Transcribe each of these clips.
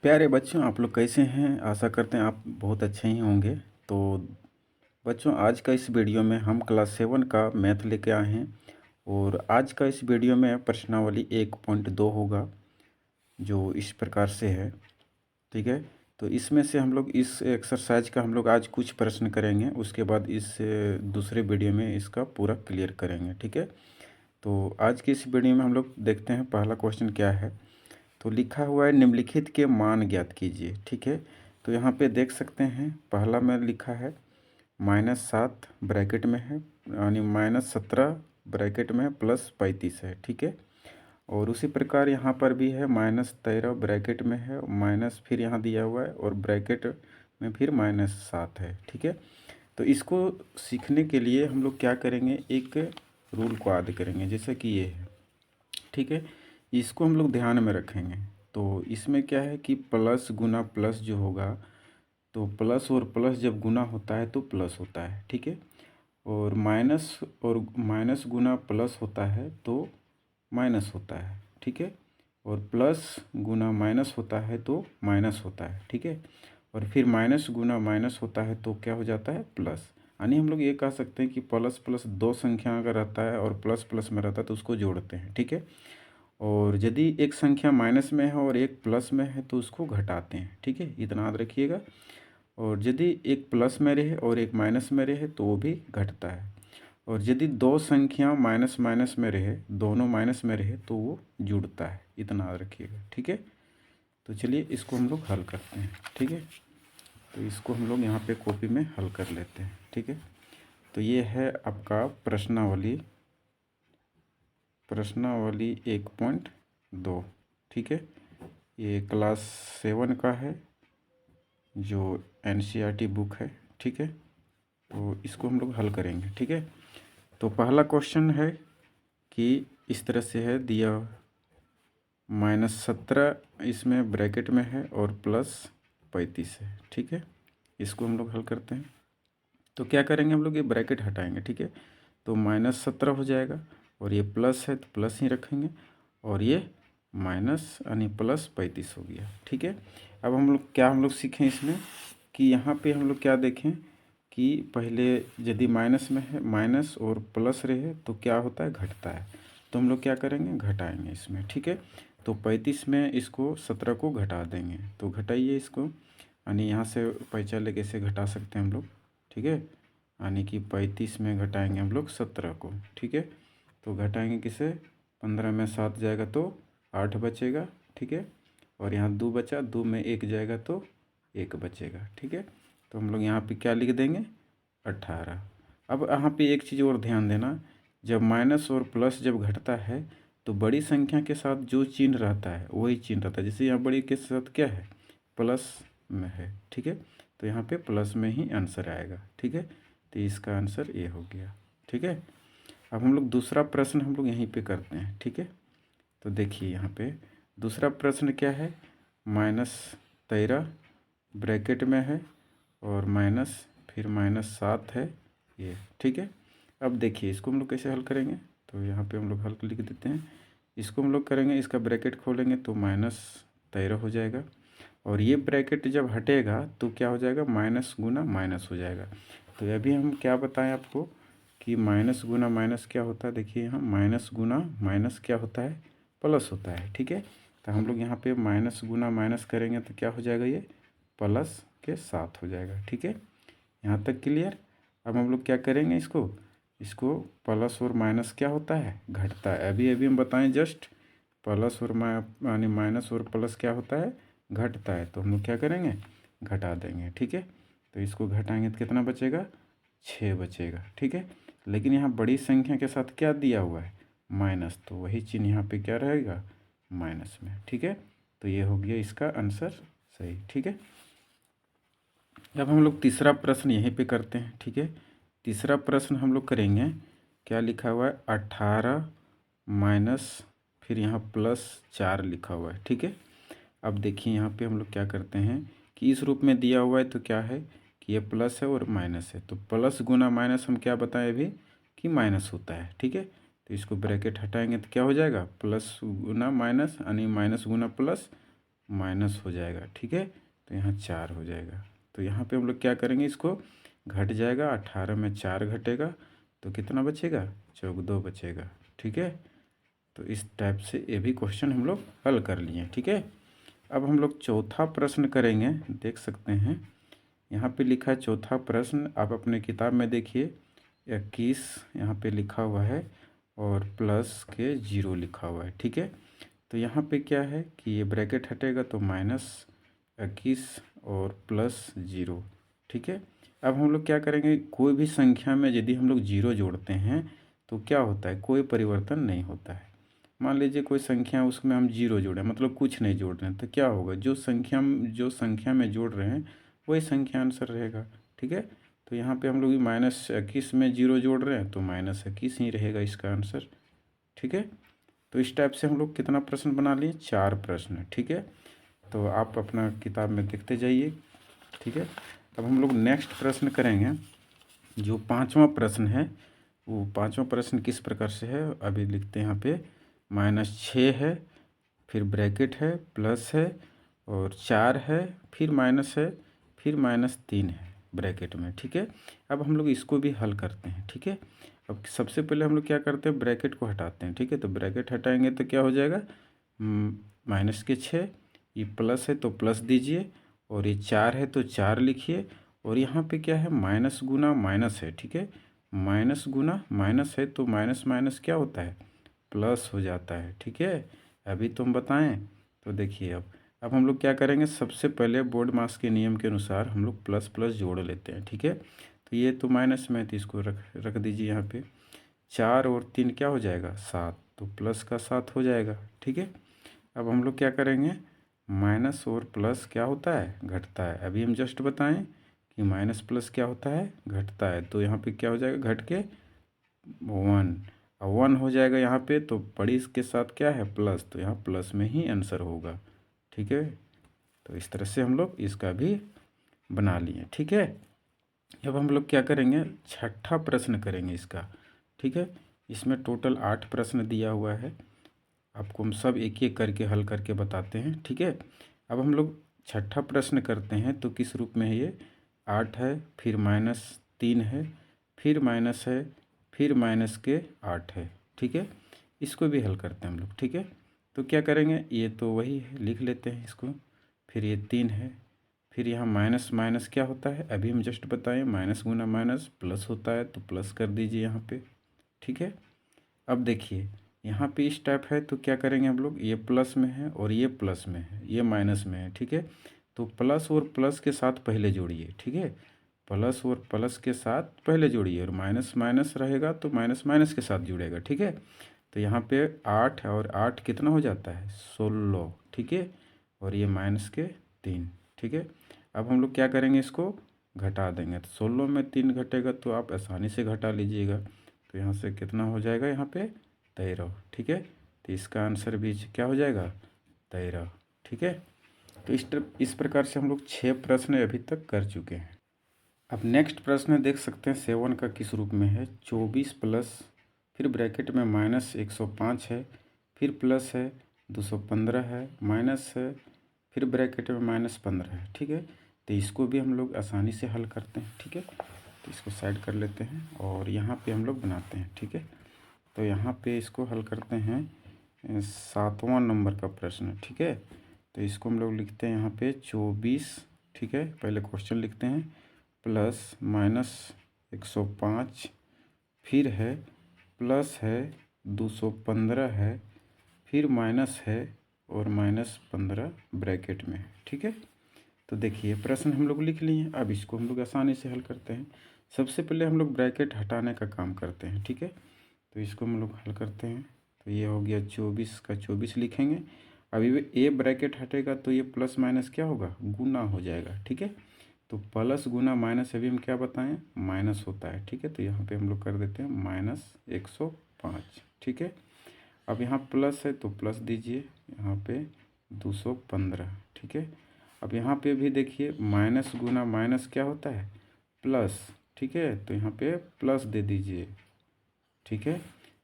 प्यारे बच्चों, आप लोग कैसे हैं? आशा करते हैं आप बहुत अच्छे ही होंगे। तो बच्चों, आज का इस वीडियो में हम क्लास 7 का मैथ लेके आए हैं और आज का इस वीडियो में प्रश्नावली 1.2 होगा, जो इस प्रकार से है। ठीक है, तो इसमें से हम लोग इस एक्सरसाइज का हम लोग आज कुछ प्रश्न करेंगे, उसके बाद इस दूसरे वीडियो में इसका पूरा क्लियर करेंगे। ठीक है, तो आज की इस वीडियो में हम लोग देखते हैं पहला क्वेश्चन क्या है। तो लिखा हुआ है निम्नलिखित के मान ज्ञात कीजिए। ठीक है, तो यहाँ पे देख सकते हैं पहला में लिखा है -7 ब्रैकेट में है, यानी -17 ब्रैकेट में है, +35 है। ठीक है, और उसी प्रकार यहाँ पर भी है -13 ब्रैकेट में है, माइनस फिर यहाँ दिया हुआ है और ब्रैकेट में फिर -7 है। ठीक है, तो इसको सीखने के लिए हम लोग क्या करेंगे, एक रूल को याद करेंगे, जैसे कि ये है। ठीक है, इसको हम लोग ध्यान में रखेंगे। तो इसमें क्या है कि प्लस गुना प्लस जो होगा, तो प्लस और प्लस जब गुना होता है तो प्लस होता है। ठीक है, और माइनस गुना प्लस होता है तो माइनस होता है। ठीक है, और प्लस गुना माइनस होता है तो माइनस होता है। ठीक है, और फिर माइनस गुना माइनस होता है तो क्या हो जाता है, प्लस। यानी हम लोग ये कह सकते हैं कि प्लस प्लस दो संख्या अगर रहता है और प्लस प्लस में रहता है तो उसको जोड़ते हैं। ठीक है, और यदि एक संख्या माइनस में है और एक प्लस में है तो उसको घटाते हैं। ठीक है, इतना याद रखिएगा। और यदि एक प्लस में रहे और एक माइनस में रहे तो वो भी घटता है। और यदि दो संख्या माइनस माइनस में रहे, दोनों माइनस में रहे, तो वो जुड़ता है। इतना याद रखिएगा। ठीक है, तो चलिए इसको हम लोग हल करते हैं। ठीक है, तो इसको हम लोग यहाँ पे कॉपी में हल कर लेते हैं। ठीक है, तो ये है आपका प्रश्नावली 1.2। ठीक है, ये क्लास 7 का है, जो NCERT बुक है। ठीक है, तो इसको हम लोग हल करेंगे। ठीक है, तो पहला क्वेश्चन है कि इस तरह से है दिया, -17 इसमें ब्रैकेट में है और +35 है। ठीक है, इसको हम लोग हल करते हैं। तो क्या करेंगे, हम लोग ये ब्रैकेट हटाएंगे। ठीक है, तो -17 हो जाएगा और ये प्लस है तो प्लस ही रखेंगे, और ये माइनस यानी +35 हो गया। ठीक है, अब हम लोग सीखें इसमें कि यहाँ पे हम लोग क्या देखें कि पहले यदि माइनस में है, माइनस और प्लस रहे तो क्या होता है, घटता है। तो हम लोग क्या करेंगे, घटाएंगे इसमें। ठीक है, तो 35 में इसको 17 को घटा देंगे, तो घटाइए इसको, यानी यहाँ से पैंचा लेके इसे घटा सकते हैं हम लोग। ठीक है, यानी कि 35 में घटाएंगे हम लोग 17 को। ठीक है, तो घटाएंगे किसे, 15 में 7 जाएगा तो 8 बचेगा। ठीक है, और यहाँ 2 बचा, 2 में 1 जाएगा तो 1 बचेगा। ठीक है, तो हम लोग यहाँ पे क्या लिख देंगे, 18। अब यहाँ पे एक चीज़ और ध्यान देना, जब माइनस और प्लस जब घटता है तो बड़ी संख्या के साथ जो चिन्ह रहता है वही चिन्ह रहता है। जैसे यहाँ बड़ी के साथ क्या है, प्लस में है। ठीक है, तो यहाँ पे प्लस में ही आंसर आएगा। ठीक है, तो इसका आंसर ये हो गया। ठीक है, अब हम लोग दूसरा प्रश्न हम लोग यहीं पे करते हैं। ठीक है, तो देखिए यहाँ पे दूसरा प्रश्न क्या है, -13 ब्रैकेट में है और माइनस फिर -7 है ये। ठीक है, अब देखिए इसको हम लोग कैसे हल करेंगे, तो यहाँ पे हम लोग हल लिख देते हैं। इसको हम लोग करेंगे, इसका ब्रैकेट खोलेंगे तो -13 हो जाएगा, और ये ब्रैकेट जब हटेगा तो क्या हो जाएगा, माइनस गुना माइनस हो जाएगा। तो अभी हम क्या बताएं आपको कि माइनस गुना माइनस क्या होता है। देखिए यहाँ माइनस गुना माइनस क्या होता है, प्लस होता है। ठीक है, तो हम लोग यहाँ पे माइनस गुना माइनस करेंगे तो क्या हो जाएगा, ये प्लस के साथ हो जाएगा। ठीक है, यहाँ तक क्लियर। अब हम लोग क्या करेंगे, इसको प्लस और माइनस क्या होता है, घटता है। अभी अभी हम बताएं जस्ट, प्लस और यानी माइनस और प्लस क्या होता है, घटता है। तो हम लोग क्या करेंगे, घटा देंगे। ठीक है, तो इसको घटाएंगे तो कितना बचेगा, 6 बचेगा। ठीक है, लेकिन यहाँ बड़ी संख्या के साथ क्या दिया हुआ है, माइनस, तो वही चिन्ह यहाँ पे क्या रहेगा, माइनस में। ठीक है, तो ये हो गया इसका आंसर सही। ठीक है, अब हम लोग तीसरा प्रश्न यहीं पे करते हैं। ठीक है, तीसरा प्रश्न हम लोग करेंगे, क्या लिखा हुआ है, 18 माइनस फिर यहाँ +4 लिखा हुआ है। ठीक है, अब देखिए यहाँ पे हम लोग क्या करते हैं कि इस रूप में दिया हुआ है तो क्या है कि ये प्लस है और माइनस है, तो प्लस गुना माइनस हम क्या बताएं अभी कि माइनस होता है। ठीक है, तो इसको ब्रैकेट हटाएंगे तो क्या हो जाएगा, प्लस गुना माइनस यानी माइनस गुना प्लस माइनस हो जाएगा, ठीक है। तो यहाँ 4 हो जाएगा। तो यहाँ पे हम लोग क्या करेंगे, इसको घट जाएगा, 18 में 4 घटेगा तो कितना बचेगा, 14 बचेगा, ठीक है। तो इस टाइप से ये भी क्वेश्चन हम लोग हल कर लिए, ठीक है। अब हम लोग चौथा प्रश्न करेंगे, देख सकते हैं यहाँ पे लिखा है चौथा प्रश्न, आप अपने किताब में देखिए 21 यहाँ पे लिखा हुआ है और प्लस के 0 लिखा हुआ है, ठीक है। तो यहाँ पे क्या है कि ये ब्रैकेट हटेगा तो -21 और +0, ठीक है। अब हम लोग क्या करेंगे, कोई भी संख्या में यदि हम लोग 0 जोड़ते हैं तो क्या होता है, कोई परिवर्तन नहीं होता है। मान लीजिए कोई संख्या उसमें हम 0 जोड़ें, मतलब कुछ नहीं जोड़ रहे हैं, तो क्या होगा, जो संख्या में जोड़ रहे हैं वही संख्या आंसर रहेगा, ठीक है। तो यहाँ पे हम लोग -21 में 0 जोड़ रहे हैं तो -21 ही रहेगा इसका आंसर, ठीक है। तो इस टाइप से हम लोग कितना प्रश्न बना लिए, 4 प्रश्न, ठीक है। तो आप अपना किताब में देखते जाइए, ठीक है। अब हम लोग नेक्स्ट प्रश्न करेंगे, जो 5वां प्रश्न है। वो 5वां प्रश्न किस प्रकार से है, अभी लिखते हैं यहाँ पे -6 है, फिर ब्रैकेट है, प्लस है और 4 है, फिर माइनस है, फिर -3 है ब्रैकेट में, ठीक है। अब हम लोग इसको भी हल करते हैं, ठीक है। अब सबसे पहले हम लोग क्या करते हैं, ब्रैकेट को हटाते हैं, ठीक है। तो ब्रैकेट हटाएंगे तो क्या हो जाएगा, -6, ये प्लस है तो प्लस दीजिए, और ये 4 है तो 4 लिखिए, और यहाँ पे क्या है, माइनस गुना माइनस है, ठीक है। माइनस गुना माइनस है तो माइनस माइनस क्या होता है, प्लस हो जाता है, ठीक है। अभी तुम बताएं। तो देखिए अब हम लोग क्या करेंगे, सबसे पहले बोर्ड मास के नियम के अनुसार हम लोग प्लस प्लस जोड़ लेते हैं, ठीक है। तो ये तो माइनस में है तो इसको रख दीजिए यहाँ पे। 4 और 3 क्या हो जाएगा, 7, तो प्लस का 7 हो जाएगा, ठीक है। अब हम लोग क्या करेंगे, माइनस और प्लस क्या होता है, घटता है। अभी हम जस्ट बताएं कि माइनस प्लस क्या होता है, घटता है। तो यहाँ पे क्या हो जाएगा, घट के 1, और 1 हो जाएगा यहाँ पे, तो बड़ी के साथ क्या है, प्लस, तो यहाँ प्लस में ही आंसर होगा, ठीक है। तो इस तरह से हम लोग इसका भी बना लिए, ठीक है। अब हम लोग क्या करेंगे, छठा प्रश्न करेंगे इसका, ठीक है। इसमें टोटल 8 प्रश्न दिया हुआ है, आपको हम सब एक एक करके हल करके बताते हैं, ठीक है। अब हम लोग छठा प्रश्न करते हैं, तो किस रूप में है ये, 8 है, फिर -3 है, फिर माइनस है, फिर माइनस के 8 है, ठीक है। इसको भी हल करते हैं हम लोग, ठीक है। तो क्या करेंगे, ये तो वही है, लिख लेते हैं इसको। फिर ये 3 है, फिर यहाँ माइनस माइनस क्या होता है, अभी हम जस्ट बताएं, माइनस गुना माइनस प्लस होता है, तो प्लस कर दीजिए यहाँ पे, ठीक है। अब देखिए यहाँ पे इस टाइप है, तो क्या करेंगे हम लोग, ये प्लस में है और ये प्लस में है, ये माइनस में है, ठीक है। तो प्लस और प्लस के साथ पहले जोड़िए, ठीक है। प्लस और प्लस के साथ पहले जोड़िए, और माइनस माइनस रहेगा तो माइनस माइनस के साथ जुड़ेगा, ठीक है। तो यहाँ पे 8 और 8 कितना हो जाता है, 16, ठीक है। और ये माइनस के 3, ठीक है। अब हम लोग क्या करेंगे, इसको घटा देंगे, तो 16 में 3 घटेगा तो आप आसानी से घटा लीजिएगा। तो यहाँ से कितना हो जाएगा, यहाँ पे 13, ठीक है। तो इसका आंसर भी क्या हो जाएगा, 13, ठीक है। तो इस प्रकार से हम लोग 6 प्रश्न अभी तक कर चुके हैं। अब नेक्स्ट प्रश्न देख सकते हैं 7 का किस रूप में है, 24 प्लस, फिर ब्रैकेट में -105 है, फिर प्लस है 215 है, माइनस है, फिर ब्रैकेट में -15 है, ठीक है। तो इसको भी हम लोग आसानी से हल करते हैं, ठीक है। तो इसको साइड कर लेते हैं और यहाँ पे हम लोग बनाते हैं, ठीक है। तो यहाँ पे इसको हल करते हैं, 7वां नंबर का प्रश्न, ठीक है। तो इसको हम लोग लिखते हैं यहाँ पे 24, ठीक है। पहले क्वेश्चन लिखते हैं, प्लस -105, फिर है प्लस है 215 है, फिर माइनस है और -15 ब्रैकेट में, ठीक है। तो देखिए प्रश्न हम लोग लिख लिए, अब इसको हम लोग आसानी से हल करते हैं। सबसे पहले हम लोग ब्रैकेट हटाने का काम करते हैं, ठीक है। तो इसको हम लोग हल करते हैं, तो ये हो गया 24 का 24 लिखेंगे। अभी ए ब्रैकेट हटेगा तो ये प्लस माइनस क्या होगा, गुना हो जाएगा, ठीक है। तो प्लस गुना माइनस अभी हम क्या बताएं, माइनस होता है, ठीक है। तो यहाँ पे हम लोग कर देते हैं -105, ठीक है। अब यहाँ प्लस है तो प्लस दीजिए, यहाँ पे 215, ठीक है। अब यहाँ पे भी देखिए माइनस गुना माइनस क्या होता है, प्लस, ठीक है। तो यहाँ पे प्लस दे दीजिए, ठीक है।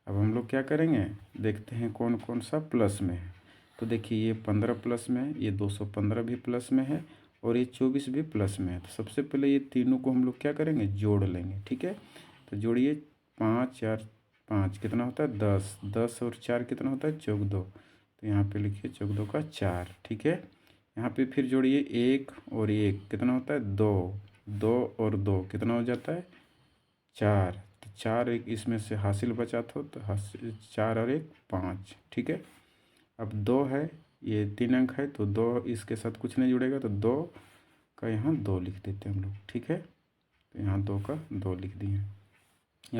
अब हम लोग क्या करेंगे, देखते हैं कौन कौन सा प्लस में है। तो देखिए ये 15 प्लस में है, ये 215 भी प्लस में है और ये 24 भी प्लस में है। तो सबसे पहले ये तीनों को हम लोग क्या करेंगे, जोड़ लेंगे। ठीक है, तो जोड़िए 5 और 5 कितना होता है 10, 10 और 4 कितना होता है 14। तो यहाँ पे लिखिए 14 का 4। ठीक है, यहाँ पे फिर जोड़िए 1 और 1 कितना होता है 2, 2 और 2 कितना हो जाता है 4। तो 4 एक इसमें से हासिल बचा था, तो 4 और 1 5। ठीक है, अब 2 है, ये 3 अंक है तो 2 इसके साथ कुछ नहीं जुड़ेगा, तो 2 का यहाँ 2 लिख देते हैं हम लोग। ठीक है, तो यहाँ 2 का 2 लिख दिए।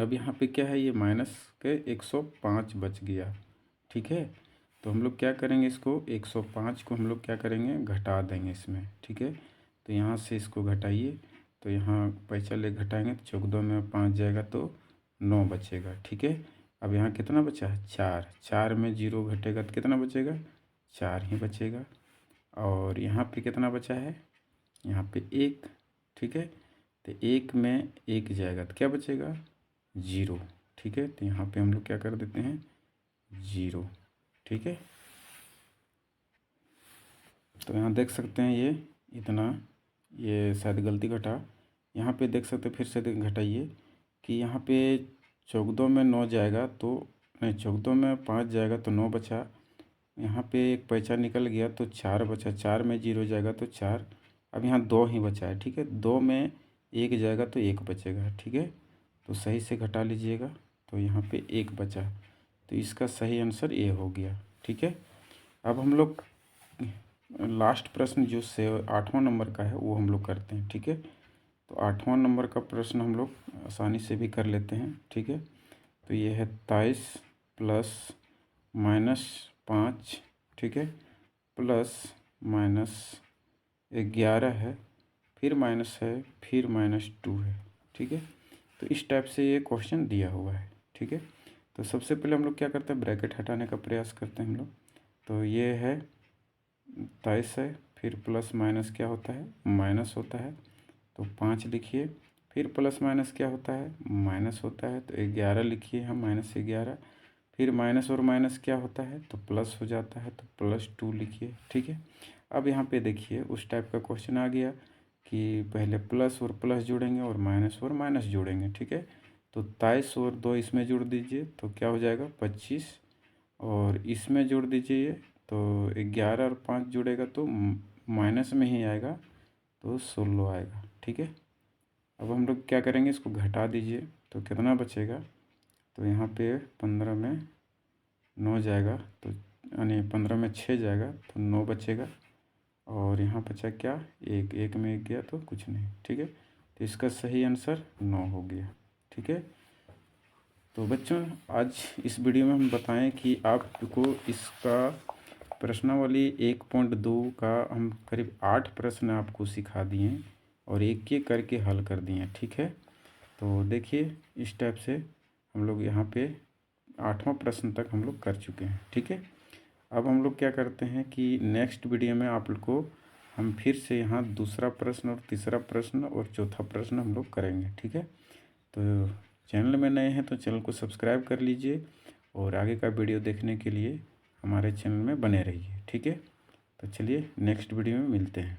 अब यहाँ पे क्या है, ये माइनस के 105 बच गया। ठीक है, तो हम लोग क्या करेंगे, इसको 105 को हम लोग क्या करेंगे, घटा देंगे इसमें। ठीक है, तो यहाँ से इसको घटाइए, तो यहाँ पैसा ले घटाएंगे तो 14 में 5 जाएगा तो 9 बचेगा। ठीक है, अब यहाँ कितना बचा है 4, 4 में 0 घटेगा तो कितना बचेगा 4 ही बचेगा। और यहाँ पे कितना बचा है, यहाँ पे 1। ठीक है, तो 1 में 1 जाएगा तो क्या बचेगा 0। ठीक है, तो यहाँ पे हम लोग क्या कर देते हैं 0। ठीक है, तो यहाँ देख सकते हैं ये इतना, ये शायद गलती घटा, यहाँ पे देख सकते हैं, फिर से घटाइए कि यहाँ पे 14 में 9 जाएगा तो नहीं, 14 में 5 जाएगा तो 9 बचा, यहाँ पे एक पैसा निकल गया तो 4 बचा, 4 में 0 जाएगा तो 4। अब यहाँ 2 ही बचा है। ठीक है, 2 में 1 जाएगा तो 1 बचेगा। ठीक है, तो सही से घटा लीजिएगा, तो यहाँ पे 1 बचा, तो इसका सही आंसर ए हो गया। ठीक है, अब हम लोग लास्ट प्रश्न जो 8वां नंबर का है वो हम लोग करते हैं। ठीक है, तो 8वां नंबर का प्रश्न हम लोग आसानी से भी कर लेते हैं। ठीक है, तो ये है 23 प्लस -5। ठीक है, प्लस -11 है, फिर माइनस है, फिर -2 है। ठीक है, तो इस टाइप से ये क्वेश्चन दिया हुआ है। ठीक है, तो सबसे पहले हम लोग क्या करते हैं, ब्रैकेट हटाने का प्रयास करते हैं हम लोग। तो ये है 23 है, फिर प्लस माइनस क्या होता है माइनस होता है, तो 5 लिखिए, फिर प्लस माइनस क्या होता है माइनस होता है, तो 11 लिखिए हम -11, फिर माइनस और माइनस क्या होता है तो प्लस हो जाता है, तो +2 लिखिए। ठीक है, अब यहाँ पे देखिए उस टाइप का क्वेश्चन आ गया कि पहले प्लस और प्लस जोड़ेंगे और माइनस जोड़ेंगे। ठीक है, तो 23 और 2 इसमें जोड़ दीजिए तो क्या हो जाएगा 25, और इसमें जोड़ दीजिए तो 11 और 5 जुड़ेगा तो माइनस में ही आएगा, तो 16 आएगा। ठीक है, अब हम लोग क्या करेंगे, इसको घटा दीजिए तो कितना बचेगा, तो यहाँ पे 15 में 9 जाएगा तो यानी 15 में 6 जाएगा तो 9 बचेगा, और यहाँ बचा क्या 1, 1 में 1 गया तो कुछ नहीं। ठीक है, तो इसका सही आंसर 9 हो गया। ठीक है, तो बच्चों आज इस वीडियो में हम बताएं कि आपको इसका प्रश्नावली 1.2 का हम करीब 8 प्रश्न आपको सिखा दिए और एक एक करके हल कर दिए। ठीक है, तो देखिए इस टाइप से हम लोग यहाँ पे 8वां प्रश्न तक हम लोग कर चुके हैं। ठीक है, अब हम लोग क्या करते हैं कि नेक्स्ट वीडियो में आप लोग को हम फिर से यहाँ दूसरा प्रश्न और तीसरा प्रश्न और चौथा प्रश्न हम लोग करेंगे। ठीक है, तो चैनल में नए हैं तो चैनल को सब्सक्राइब कर लीजिए और आगे का वीडियो देखने के लिए हमारे चैनल में बने रहिए। ठीक है, तो चलिए नेक्स्ट वीडियो में मिलते हैं।